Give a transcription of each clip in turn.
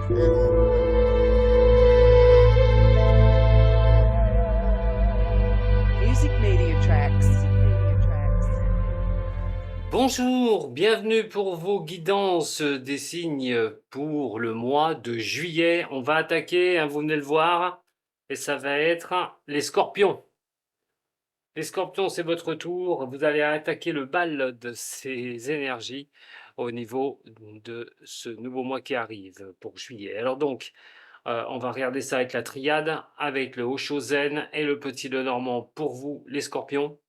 Music Media Tracks. Bonjour, bienvenue pour vos guidances des signes pour le mois de juillet. On va attaquer, vous venez le voir, et ça va être les scorpions. Les scorpions, c'est votre tour. Vous allez attaquer le bal de ces énergies au niveau de ce nouveau mois qui arrive pour juillet. Alors donc, on va regarder ça avec la triade, avec le Oshozen et le petit Lenormand pour vous, les scorpions.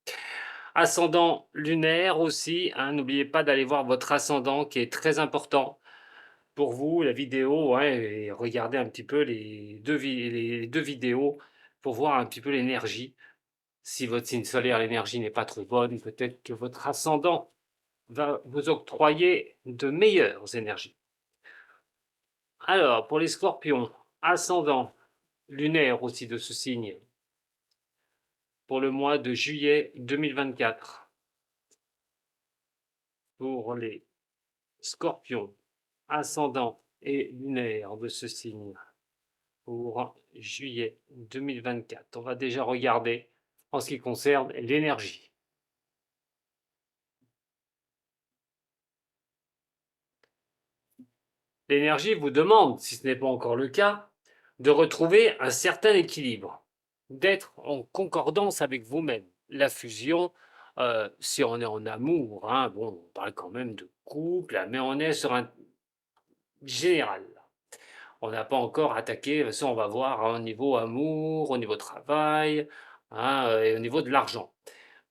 Ascendant lunaire aussi, hein, n'oubliez pas d'aller voir votre ascendant qui est très important pour vous, la vidéo, ouais, et regardez un petit peu les deux vidéos pour voir un petit peu l'énergie. Si votre signe solaire, l'énergie n'est pas trop bonne, peut-être que votre ascendant va vous octroyer de meilleures énergies. Alors, pour les scorpions, ascendant lunaire aussi de ce signe, pour le mois de juillet 2024. Pour les scorpions, ascendant et lunaire de ce signe, pour juillet 2024. On va déjà regarder en ce qui concerne l'énergie. L'énergie vous demande, si ce n'est pas encore le cas, de retrouver un certain équilibre, d'être en concordance avec vous-même. La fusion, si on est en amour, hein, bon, on parle quand même de couple, mais on est sur un général. On n'a pas encore attaqué, ça on va voir au niveau amour, au niveau travail, hein, et au niveau de l'argent.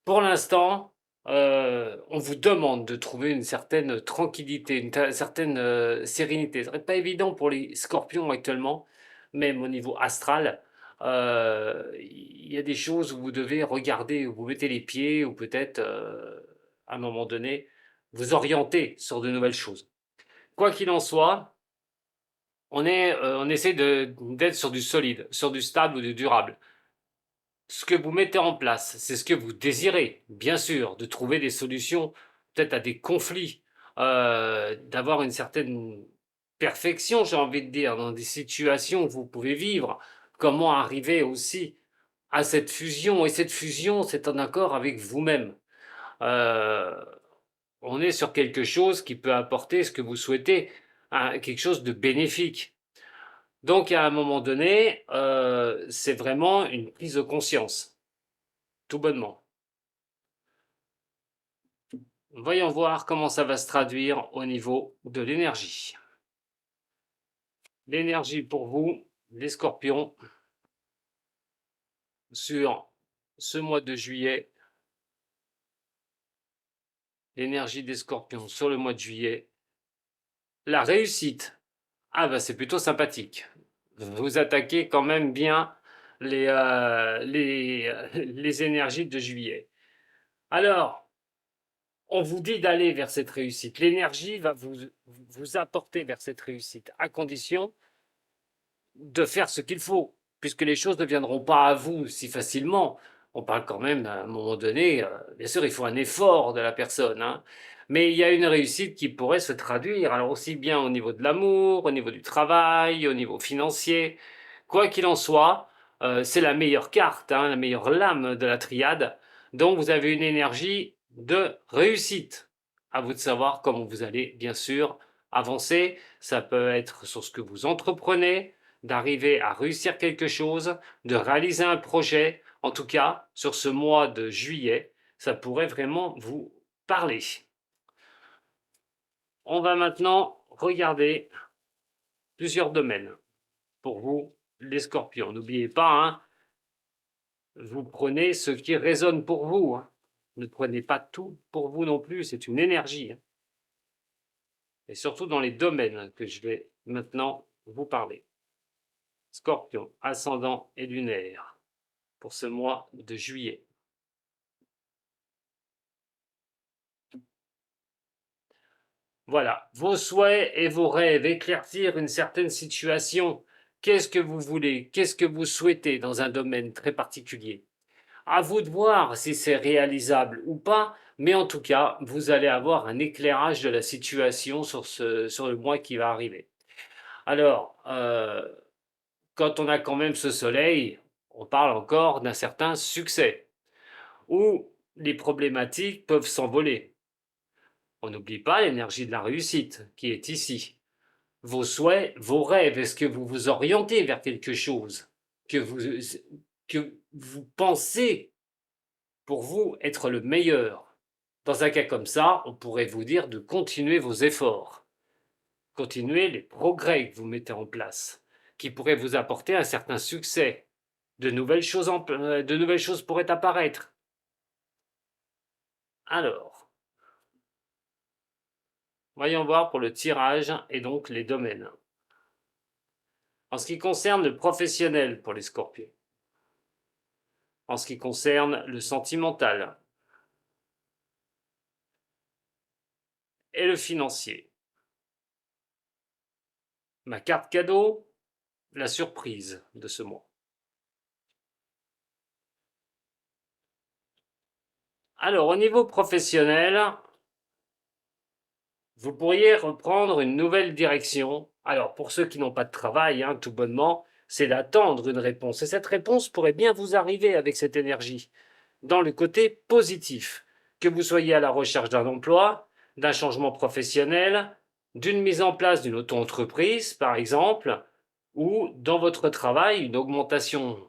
Pour l'instant, on vous demande de trouver une certaine tranquillité, une certaine sérénité. Ce n'est pas évident pour les scorpions actuellement, même au niveau astral. Il y a des choses où vous devez regarder, où vous mettez les pieds, ou peut-être, à un moment donné, vous orienter sur de nouvelles choses. Quoi qu'il en soit, on essaie d'être sur du solide, sur du stable ou du durable. Ce que vous mettez en place, c'est ce que vous désirez, bien sûr, de trouver des solutions peut-être à des conflits, d'avoir une certaine perfection, j'ai envie de dire, dans des situations où vous pouvez vivre. Comment arriver aussi à cette fusion? Et cette fusion, c'est en accord avec vous-même. Euh, on est sur quelque chose qui peut apporter ce que vous souhaitez, quelque chose de bénéfique. Donc à un moment donné, c'est vraiment une prise de conscience, tout bonnement. Voyons voir comment ça va se traduire au niveau de l'énergie. L'énergie pour vous, les scorpions, sur ce mois de juillet. L'énergie des scorpions sur le mois de juillet. La réussite. Ah bah c'est plutôt sympathique. Vous attaquez quand même bien les énergies de juillet. Alors, on vous dit d'aller vers cette réussite. L'énergie va vous apporter vers cette réussite, à condition de faire ce qu'il faut, puisque les choses ne viendront pas à vous si facilement. On parle quand même à un moment donné, bien sûr, il faut un effort de la personne, hein, mais il y a une réussite qui pourrait se traduire, alors aussi bien au niveau de l'amour, au niveau du travail, au niveau financier. Quoi qu'il en soit, c'est la meilleure carte, hein, la meilleure lame de la triade. Donc vous avez une énergie de réussite. À vous de savoir comment vous allez, bien sûr, avancer. Ça peut être sur ce que vous entreprenez, d'arriver à réussir quelque chose, de réaliser un projet. En tout cas, sur ce mois de juillet, ça pourrait vraiment vous parler. On va maintenant regarder plusieurs domaines pour vous, les scorpions. N'oubliez pas, hein, vous prenez ce qui résonne pour vous. Hein. Ne prenez pas tout pour vous non plus, c'est une énergie. Hein. Et surtout dans les domaines que je vais maintenant vous parler. Scorpion, ascendant et lunaire, pour ce mois de juillet. Voilà, vos souhaits et vos rêves, éclaircir une certaine situation. Qu'est-ce que vous voulez? Qu'est-ce que vous souhaitez dans un domaine très particulier? À vous de voir si c'est réalisable ou pas, mais en tout cas, vous allez avoir un éclairage de la situation sur le mois qui va arriver. Alors, quand on a quand même ce soleil, on parle encore d'un certain succès, où les problématiques peuvent s'envoler. On n'oublie pas l'énergie de la réussite qui est ici. Vos souhaits, vos rêves, est-ce que vous vous orientez vers quelque chose que vous pensez pour vous être le meilleur? Dans un cas comme ça, on pourrait vous dire de continuer vos efforts, continuer les progrès que vous mettez en place, qui pourraient vous apporter un certain succès. De nouvelles choses pourraient apparaître. Alors, voyons voir pour le tirage et donc les domaines. En ce qui concerne le professionnel pour les scorpions, en ce qui concerne le sentimental et le financier. Ma carte cadeau, la surprise de ce mois. Alors, au niveau professionnel, vous pourriez reprendre une nouvelle direction. Alors, pour ceux qui n'ont pas de travail, tout bonnement, c'est d'attendre une réponse. Et cette réponse pourrait bien vous arriver avec cette énergie, dans le côté positif. Que vous soyez à la recherche d'un emploi, d'un changement professionnel, d'une mise en place d'une auto-entreprise, par exemple, ou dans votre travail, une augmentation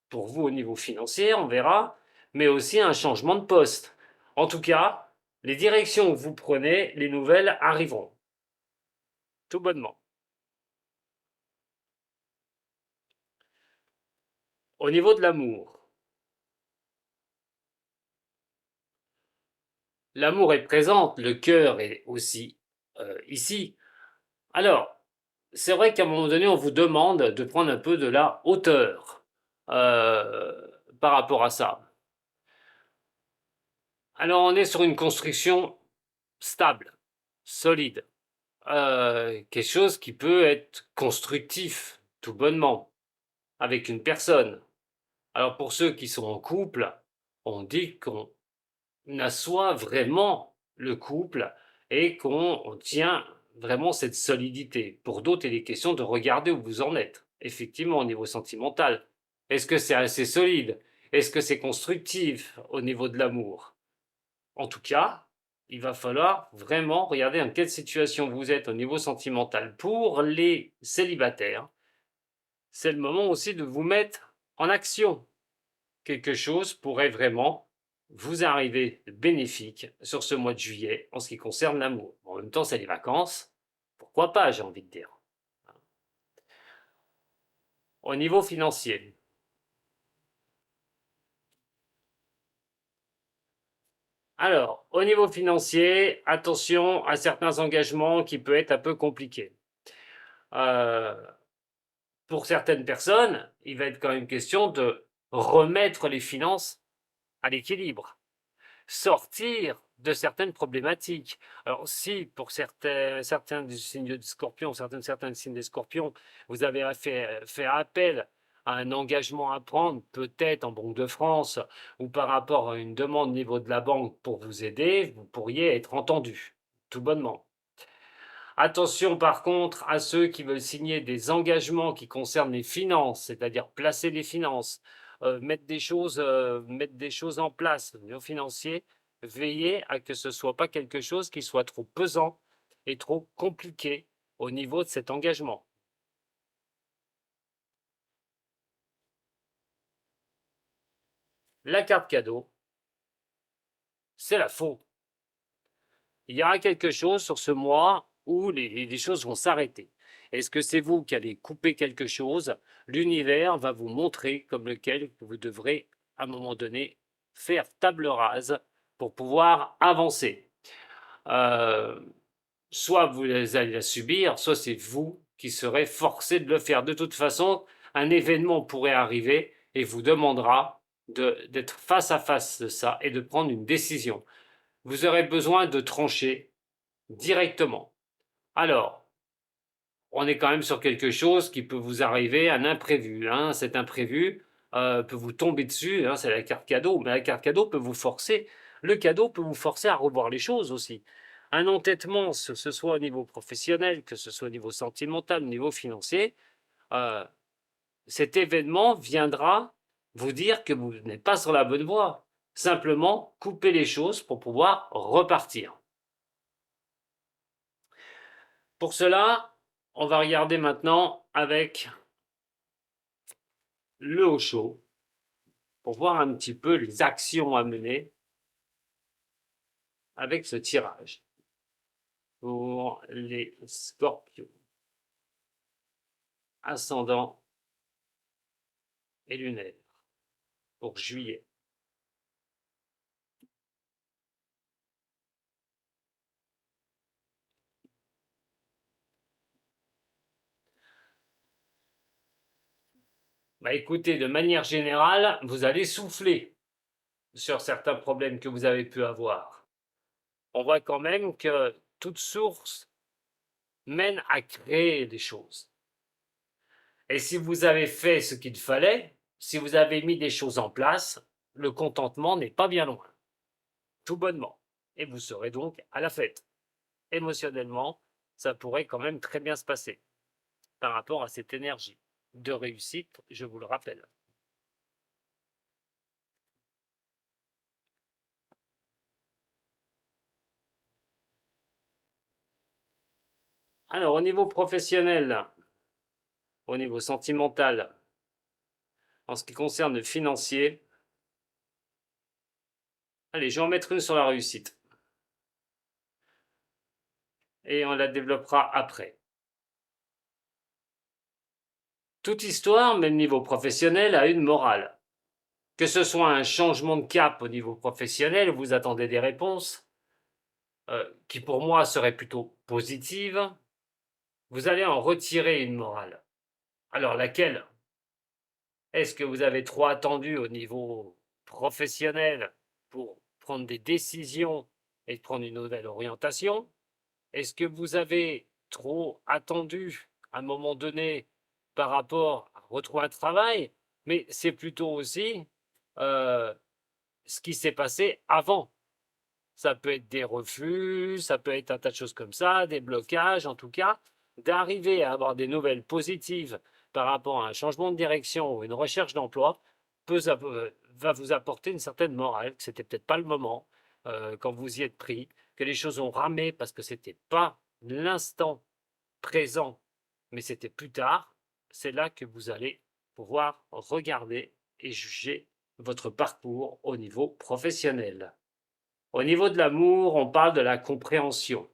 pour vous au niveau financier, on verra, mais aussi un changement de poste. En tout cas, les directions que vous prenez, les nouvelles arriveront. Tout bonnement. Au niveau de l'amour, l'amour est présent, le cœur est aussi ici. Alors, c'est vrai qu'à un moment donné, on vous demande de prendre un peu de la hauteur par rapport à ça. Alors, on est sur une construction stable, solide, quelque chose qui peut être constructif, tout bonnement, avec une personne. Alors, pour ceux qui sont en couple, on dit qu'on assoit vraiment le couple et qu'on tient vraiment cette solidité. Pour d'autres, il est question de regarder où vous en êtes, effectivement, au niveau sentimental. Est-ce que c'est assez solide? Est-ce que c'est constructif au niveau de l'amour? En tout cas, il va falloir vraiment regarder dans quelle situation vous êtes au niveau sentimental. Pour les célibataires, c'est le moment aussi de vous mettre en action. Quelque chose pourrait vraiment vous arriver bénéfique sur ce mois de juillet en ce qui concerne l'amour. En même temps, c'est les vacances, pourquoi pas, j'ai envie de dire. Au niveau financier, alors, au niveau financier, attention à certains engagements qui peuvent être un peu compliqués. Pour certaines personnes, il va être quand même question de remettre les finances à l'équilibre, sortir de certaines problématiques. Alors si pour certains du signe de Scorpion, certains signes des Scorpions, vous avez fait appel à un engagement à prendre, peut-être en Banque de France, ou par rapport à une demande au niveau de la banque pour vous aider, vous pourriez être entendu, tout bonnement. Attention par contre à ceux qui veulent signer des engagements qui concernent les finances, c'est-à-dire placer les finances, mettre des choses en place au niveau financier. Veillez à que ce ne soit pas quelque chose qui soit trop pesant et trop compliqué au niveau de cet engagement. La carte cadeau, c'est la faux. Il y aura quelque chose sur ce mois où les choses vont s'arrêter. Est-ce que c'est vous qui allez couper quelque chose? L'univers va vous montrer comme lequel vous devrez, à un moment donné, faire table rase pour pouvoir avancer. Soit vous allez la subir, soit c'est vous qui serez forcé de le faire. De toute façon, un événement pourrait arriver et vous demandera d'être face à face de ça et de prendre une décision. Vous aurez besoin de trancher directement. Alors, on est quand même sur quelque chose qui peut vous arriver, un imprévu. Cet imprévu peut vous tomber dessus, c'est la carte cadeau, mais la carte cadeau peut vous forcer. Le cadeau peut vous forcer à revoir les choses aussi. un entêtement, que ce soit au niveau professionnel, que ce soit au niveau sentimental, au niveau financier, cet événement viendra vous dire que vous n'êtes pas sur la bonne voie. Simplement, couper les choses pour pouvoir repartir. Pour cela, on va regarder maintenant avec le Osho pour voir un petit peu les actions à mener avec ce tirage pour les scorpions, ascendant et lunaire pour juillet. Bah écoutez, de manière générale, vous allez souffler sur certains problèmes que vous avez pu avoir. On voit quand même que toute source mène à créer des choses. Et si vous avez fait ce qu'il fallait, si vous avez mis des choses en place, le contentement n'est pas bien loin, tout bonnement. Et vous serez donc à la fête. Émotionnellement, ça pourrait quand même très bien se passer par rapport à cette énergie de réussite, je vous le rappelle. Alors, au niveau professionnel, au niveau sentimental, en ce qui concerne le financier, allez, je vais en mettre une sur la réussite. Et on la développera après. Toute histoire, même niveau professionnel, a une morale. Que ce soit un changement de cap au niveau professionnel, vous attendez des réponses qui pour moi seraient plutôt positives, vous allez en retirer une morale. Alors laquelle? Est-ce que vous avez trop attendu au niveau professionnel pour prendre des décisions et prendre une nouvelle orientation? Est-ce que vous avez trop attendu à un moment donné par rapport à retrouver un travail? Mais c'est plutôt aussi ce qui s'est passé avant. Ça peut être des refus, ça peut être un tas de choses comme ça, des blocages en tout cas. D'arriver à avoir des nouvelles positives par rapport à un changement de direction ou une recherche d'emploi va vous apporter une certaine morale, que c'était peut-être pas le moment quand vous y êtes pris, que les choses ont ramé parce que c'était pas l'instant présent, mais c'était plus tard. C'est là que vous allez pouvoir regarder et juger votre parcours au niveau professionnel. Au niveau de l'amour, on parle de la compréhension,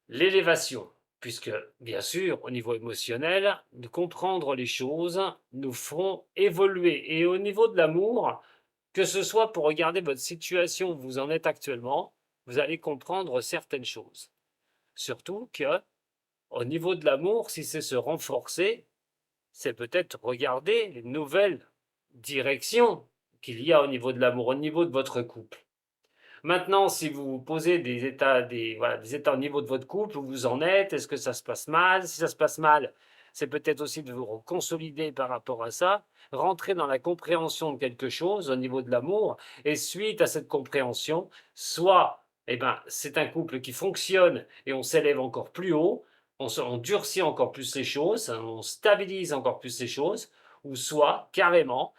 l'élévation, puisque bien sûr, au niveau émotionnel, de comprendre les choses nous feront évoluer. Et au niveau de l'amour, que ce soit pour regarder votre situation où vous en êtes actuellement, vous allez comprendre certaines choses. Surtout que, au niveau de l'amour, si c'est se renforcer, c'est peut-être regarder les nouvelles directions qu'il y a au niveau de l'amour, au niveau de votre couple. Maintenant, si vous vous posez voilà, des états au niveau de votre couple, où vous en êtes, est-ce que ça se passe mal? Si ça se passe mal, c'est peut-être aussi de vous consolider par rapport à ça, rentrer dans la compréhension de quelque chose au niveau de l'amour, et suite à cette compréhension, soit c'est un couple qui fonctionne et on s'élève encore plus haut, on durcit encore plus les choses, on stabilise encore plus les choses, ou soit carrément,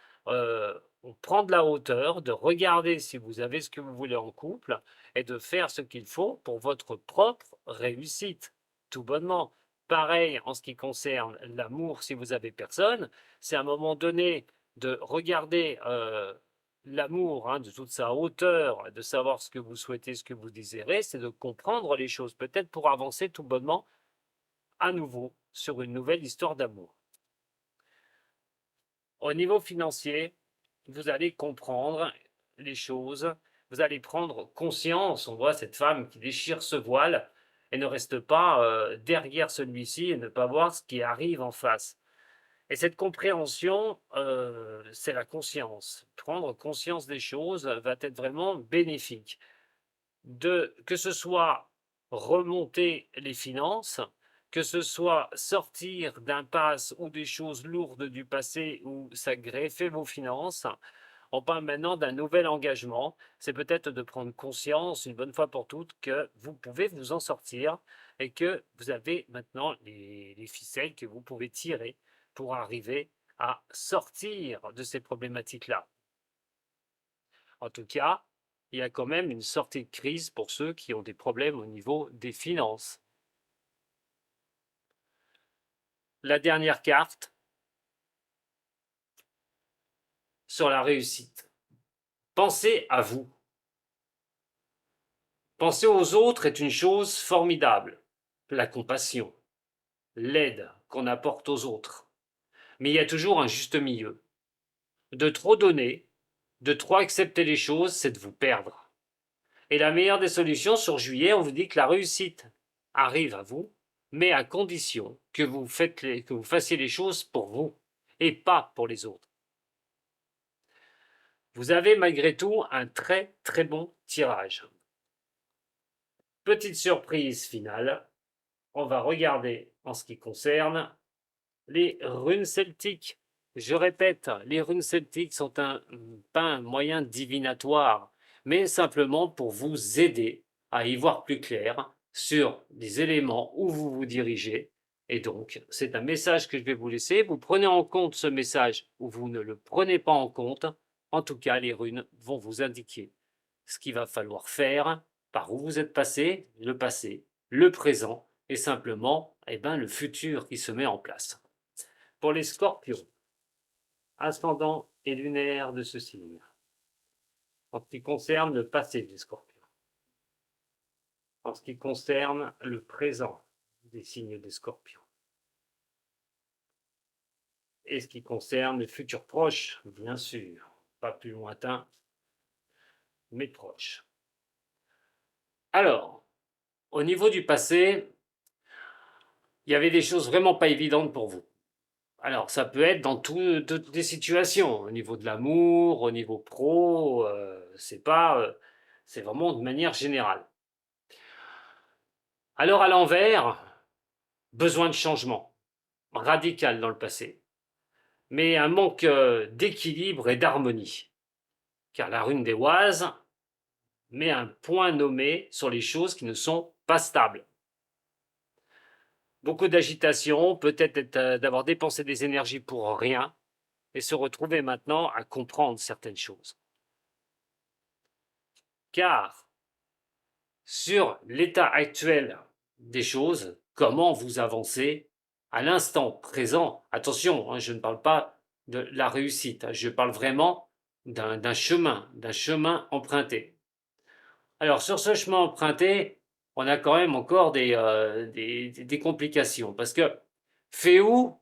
on prend de la hauteur, de regarder si vous avez ce que vous voulez en couple et de faire ce qu'il faut pour votre propre réussite, tout bonnement. Pareil en ce qui concerne l'amour, si vous avez personne, c'est à un moment donné de regarder l'amour de toute sa hauteur, de savoir ce que vous souhaitez, ce que vous désirez, c'est de comprendre les choses, peut-être pour avancer tout bonnement à nouveau sur une nouvelle histoire d'amour. Au niveau financier, vous allez comprendre les choses, vous allez prendre conscience. On voit cette femme qui déchire ce voile et ne reste pas derrière celui-ci et ne pas voir ce qui arrive en face. Et cette compréhension, c'est la conscience. Prendre conscience des choses va être vraiment bénéfique. Que ce soit remonter les finances, que ce soit sortir d'impasses ou des choses lourdes du passé où ça greffait vos finances, On parle maintenant d'un nouvel engagement. C'est peut-être de prendre conscience une bonne fois pour toutes que vous pouvez vous en sortir et que vous avez maintenant les ficelles que vous pouvez tirer pour arriver à sortir de ces problématiques-là. En tout cas, il y a quand même une sortie de crise pour ceux qui ont des problèmes au niveau des finances. La dernière carte sur la réussite. Pensez à vous. Penser aux autres est une chose formidable. La compassion, l'aide qu'on apporte aux autres. Mais il y a toujours un juste milieu. De trop donner, de trop accepter les choses, c'est de vous perdre. Et la meilleure des solutions, sur juillet, on vous dit que la réussite arrive à vous, mais à condition que vous fassiez les choses pour vous et pas pour les autres. Vous avez malgré tout un très très bon tirage. Petite surprise finale, on va regarder en ce qui concerne les runes celtiques. Je répète, les runes celtiques sont pas un moyen divinatoire, mais simplement pour vous aider à y voir plus clair sur les éléments où vous vous dirigez. Et donc, c'est un message que je vais vous laisser. Vous prenez en compte ce message ou vous ne le prenez pas en compte. En tout cas, les runes vont vous indiquer ce qu'il va falloir faire, par où vous êtes passé, le présent et simplement le futur qui se met en place. Pour les scorpions, ascendant et lunaire de ce signe, en ce qui concerne le passé des scorpions, en ce qui concerne le présent des signes des scorpions, et ce qui concerne le futur proche, bien sûr, pas plus lointain, mais proche. Alors, au niveau du passé, il y avait des choses vraiment pas évidentes pour vous. Alors, ça peut être dans toutes les situations, au niveau de l'amour, au niveau pro, c'est vraiment de manière générale. Alors, à l'envers, besoin de changement, radical dans le passé, mais un manque d'équilibre et d'harmonie, car la rune des Oises met un point nommé sur les choses qui ne sont pas stables. Beaucoup d'agitation, peut-être d'avoir dépensé des énergies pour rien, et se retrouver maintenant à comprendre certaines choses. Car sur l'état actuel des choses, comment vous avancez à l'instant présent, attention, je ne parle pas de la réussite, je parle vraiment d'un chemin emprunté. Alors sur ce chemin emprunté, on a quand même encore des complications, parce que Féou,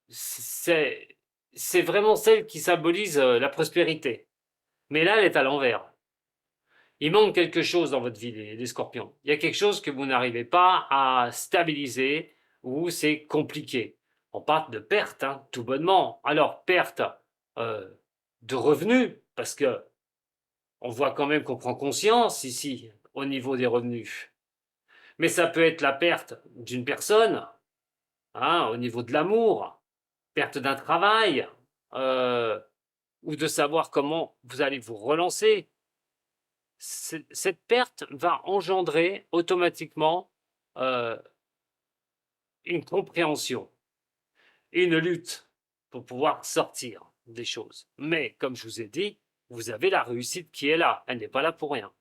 c'est vraiment celle qui symbolise la prospérité. Mais là, elle est à l'envers. Il manque quelque chose dans votre vie, les scorpions. Il y a quelque chose que vous n'arrivez pas à stabiliser ou c'est compliqué. On parle de perte, tout bonnement. Alors, perte de revenus, parce que on voit quand même qu'on prend conscience ici au niveau des revenus. Mais ça peut être la perte d'une personne, au niveau de l'amour, perte d'un travail, ou de savoir comment vous allez vous relancer. Cette perte va engendrer automatiquement une compréhension, une lutte pour pouvoir sortir des choses. Mais comme je vous ai dit, vous avez la réussite qui est là, elle n'est pas là pour rien.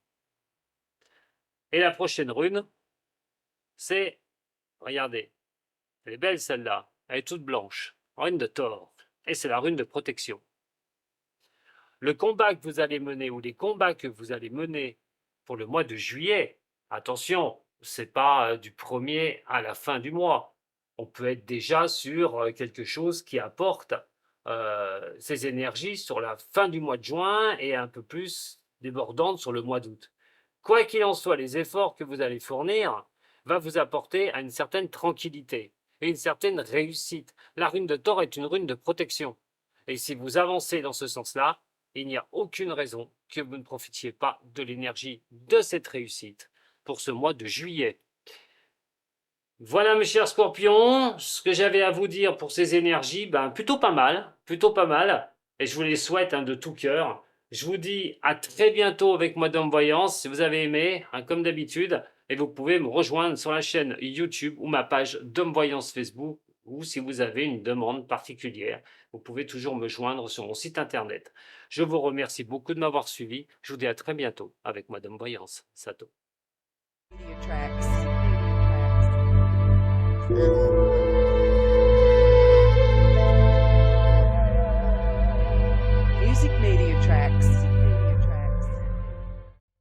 Et la prochaine rune, c'est, regardez, elle est belle celle-là, elle est toute blanche, rune de Thor, et c'est la rune de protection. Le combat que vous allez mener ou les combats que vous allez mener pour le mois de juillet, attention, ce n'est pas du 1er à la fin du mois. On peut être déjà sur quelque chose qui apporte ses énergies sur la fin du mois de juin et un peu plus débordante sur le mois d'août. Quoi qu'il en soit, les efforts que vous allez fournir va vous apporter à une certaine tranquillité et une certaine réussite. La rune de Thor est une rune de protection. Et si vous avancez dans ce sens-là, il n'y a aucune raison que vous ne profitiez pas de l'énergie de cette réussite pour ce mois de juillet. Voilà mes chers scorpions, ce que j'avais à vous dire pour ces énergies, plutôt pas mal, plutôt pas mal. et je vous les souhaite de tout cœur. Je vous dis à très bientôt avec Madame Voyance, si vous avez aimé, comme d'habitude, et vous pouvez me rejoindre sur la chaîne YouTube ou ma page Dom Voyance Facebook, ou si vous avez une demande particulière, vous pouvez toujours me joindre sur mon site internet. Je vous remercie beaucoup de m'avoir suivi. Je vous dis à très bientôt avec Madame Voyance. Sato. Media Tracks.